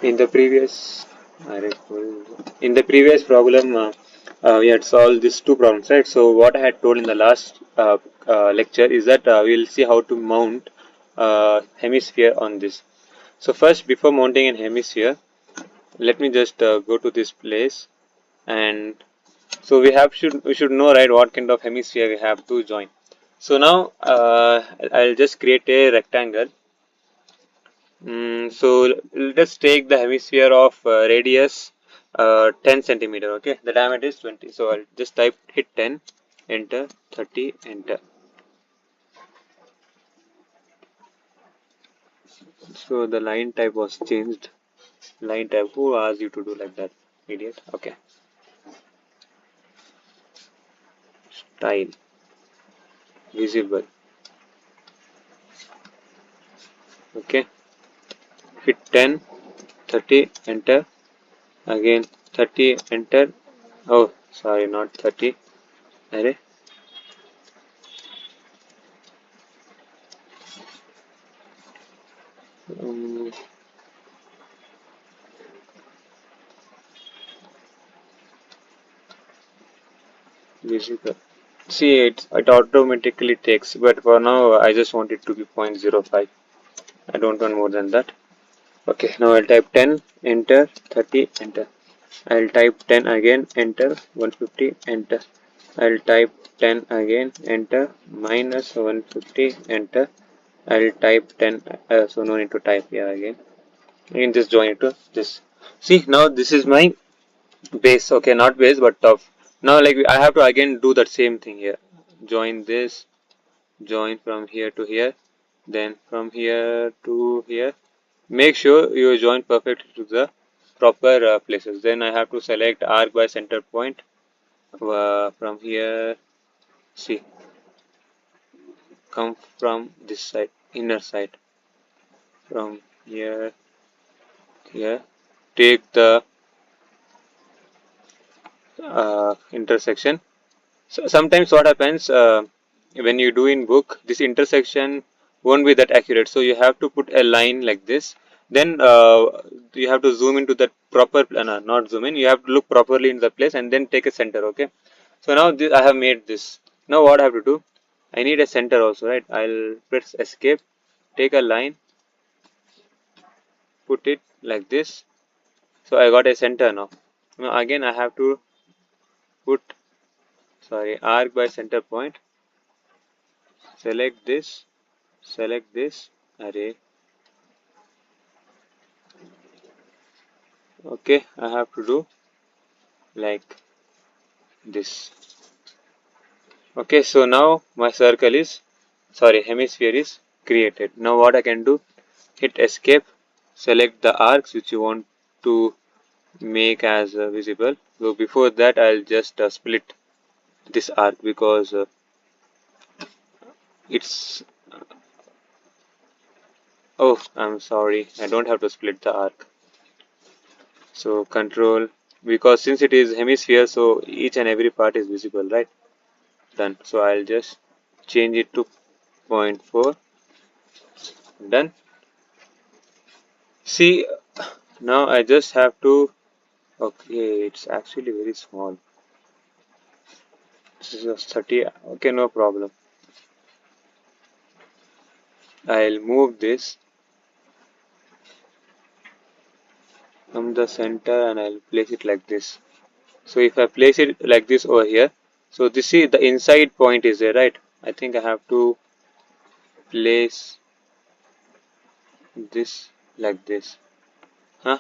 In the previous, in the previous problem, we had solved these two problems, right? So what I had told in the last lecture is that we'll see how to mount hemisphere on this. So first, before mounting an hemisphere, let me just go to this place, and so we should know, right, what kind of hemisphere we have to join. So now I'll just create a rectangle. So let us take the hemisphere of radius 10 centimeter. Okay, the diameter is 20. So I'll just hit 10, enter, 30, enter. So the line type was changed. Line type. Who asked you to do like that, idiot? Okay. Style, visible. Okay. Hit 10, 30, enter. Again 30, enter. Oh, sorry, not 30. Array. Um, visible. See, it automatically takes, but for now I just want it to be 0.05. I don't want more than that. Okay, now I'll type 10, enter, 30, enter. I'll type 10 again, enter, 150, enter. I'll type 10 again, enter, minus 150, enter. I'll type 10, so no need to type here again. You can just join it to this. See, now this is my base. Okay, not base, but top. Now, like, I have to again do that same thing here. Join this, join from here to here, then from here to here. Make sure you join perfectly to the proper places. Then I have to select arc by center point from here. See, come from this side, inner side, from here, here. Take the intersection. So sometimes what happens when you do in book, this intersection won't be that accurate. So you have to put a line like this. Then you have to zoom into that proper, no, not zoom in. You have to look properly in the place and then take a center. Okay. So now this, I have made this. Now what I have to do? I need a center also, right? I'll press escape, take a line, put it like this. So I got a center now. Now again I have to put, sorry, arc by center point. Select this array. Okay, I have to do like this. Okay, so now my circle is, sorry, hemisphere is created. Now what I can do, hit escape, select the arcs which you want to make as visible. So before that I'll just split this arc because it's, oh, I'm sorry, I don't have to split the arc. So control, because since it is hemisphere, so each and every part is visible, right? Done. So I'll just change it to 0.4. Done. See, now I just have to, okay, it's actually very small. This is just 30. Okay, no problem. I'll move this from the center and I'll place it like this. So if I place it like this over here, so this is the inside point is there, right? I think I have to place this like this. Huh?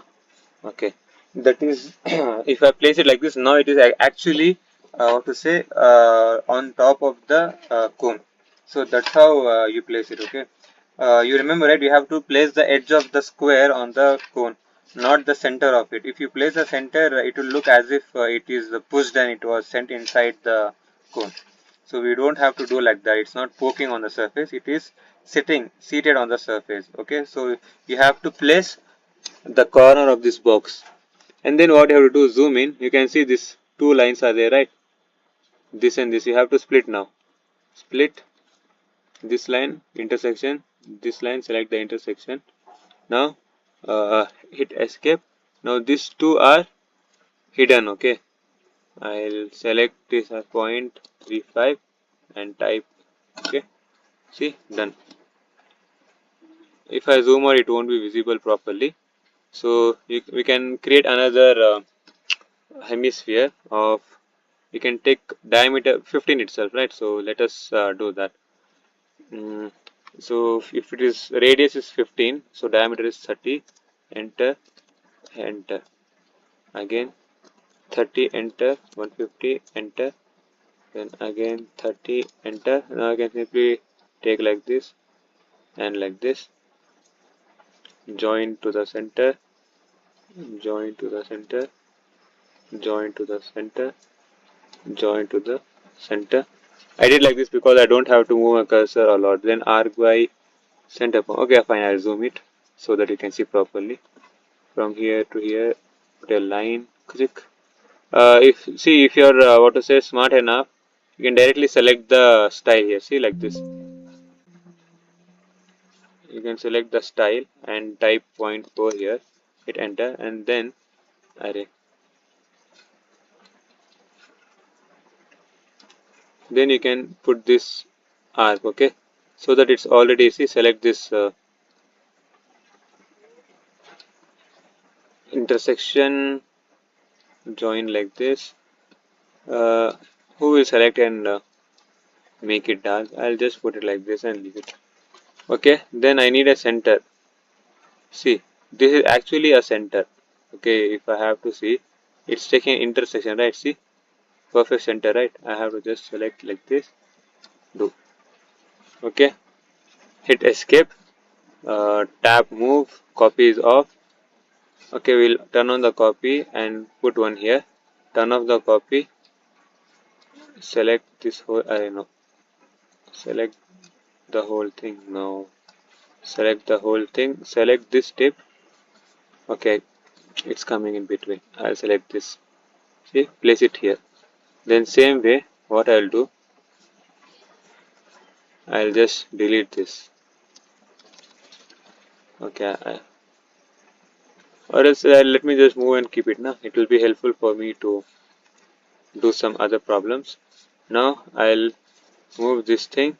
Okay. That is, if I place it like this, now it is actually, what to say, on top of the cone. So that's how you place it, okay. You remember, right, you have to place the edge of the square on the cone, not the center of it. If you place the center, it will look as if it is pushed and it was sent inside the cone. So we don't have to do like that. It's not poking on the surface. It is seated on the surface. Okay. So you have to place the corner of this box, and then what you have to do, zoom in. You can see these two lines are there, right? This and this. You have to split now. Split this line, intersection. This line, select the intersection. Now hit escape. Now these two are hidden. Okay, I'll select this as 0.35 and type. Okay, see, done. If I zoom out, it won't be visible properly. So we can create another hemisphere of, we can take diameter 15 itself, right? So let us do that. Mm, so if it is radius is 15, so diameter is 30. Enter, enter again, 30, enter, 150, enter, then again 30, enter. Now I can simply take like this and like this, join to the center, join to the center, join to the center, join to the center. I did like this because I don't have to move a cursor a lot. Then arc by center point. Okay, fine. I'll zoom it so that you can see properly. From here to here, put a line. Click. If you're what to say smart enough, you can directly select the style here. See, like this. You can select the style and type 0.4 here. Hit enter and then array. Then you can put this arc. Okay, so that it's already, see, select this intersection, join like this. uh, who will select and make it dark. I'll just put it like this and leave it. Okay, then I need a center. See, this is actually a center. Okay, if I have to see, it's taking intersection, right? See, perfect center, right? I have to just select like this, do. Okay, hit escape, tap move, copy is off. Okay, we'll turn on the copy and put one here. Turn off the copy, select this whole, I know, select the whole thing now. Select the whole thing, select this tip. Okay, it's coming in between. I'll select this. See, place it here. Then same way, what I'll do, I'll just delete this. Okay, or else let me just move and keep it now. It will be helpful for me to do some other problems. Now I'll move this thing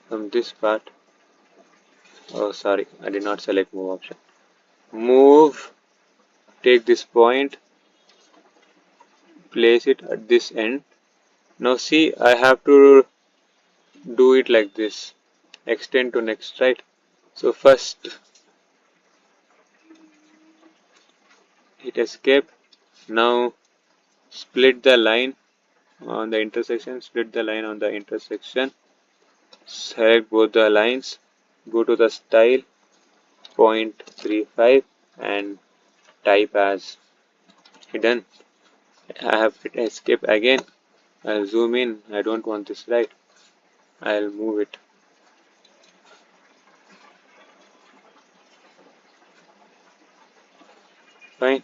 from this part. Oh, sorry, I did not select move option. Move, take this point, place it at this end. Now see, I have to do it like this. Extend to next, right? So first hit escape. Now split the line on the intersection, split the line on the intersection, select both the lines, go to the style 0.35 and type as hidden. I have hit escape again. I'll zoom in. I don't want this, right? I'll move it. Fine.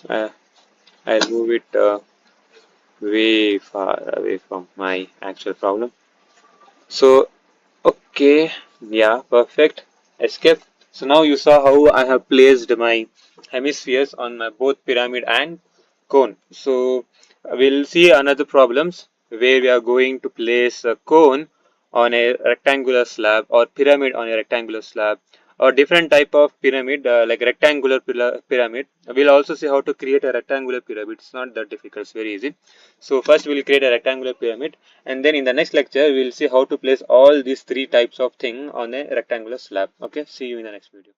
Uh, I'll move it way far away from my actual problem. So, okay, yeah, perfect. Escape. So now you saw how I have placed my hemispheres on my both pyramid and cone. So we'll see another problems where we are going to place a cone on a rectangular slab or pyramid on a rectangular slab or different type of pyramid like rectangular pyramid. We'll also see how to create a rectangular pyramid. It's not that difficult, it's very easy. So first we'll create a rectangular pyramid and then in the next lecture we'll see how to place all these three types of thing on a rectangular slab. Okay, see you in the next video.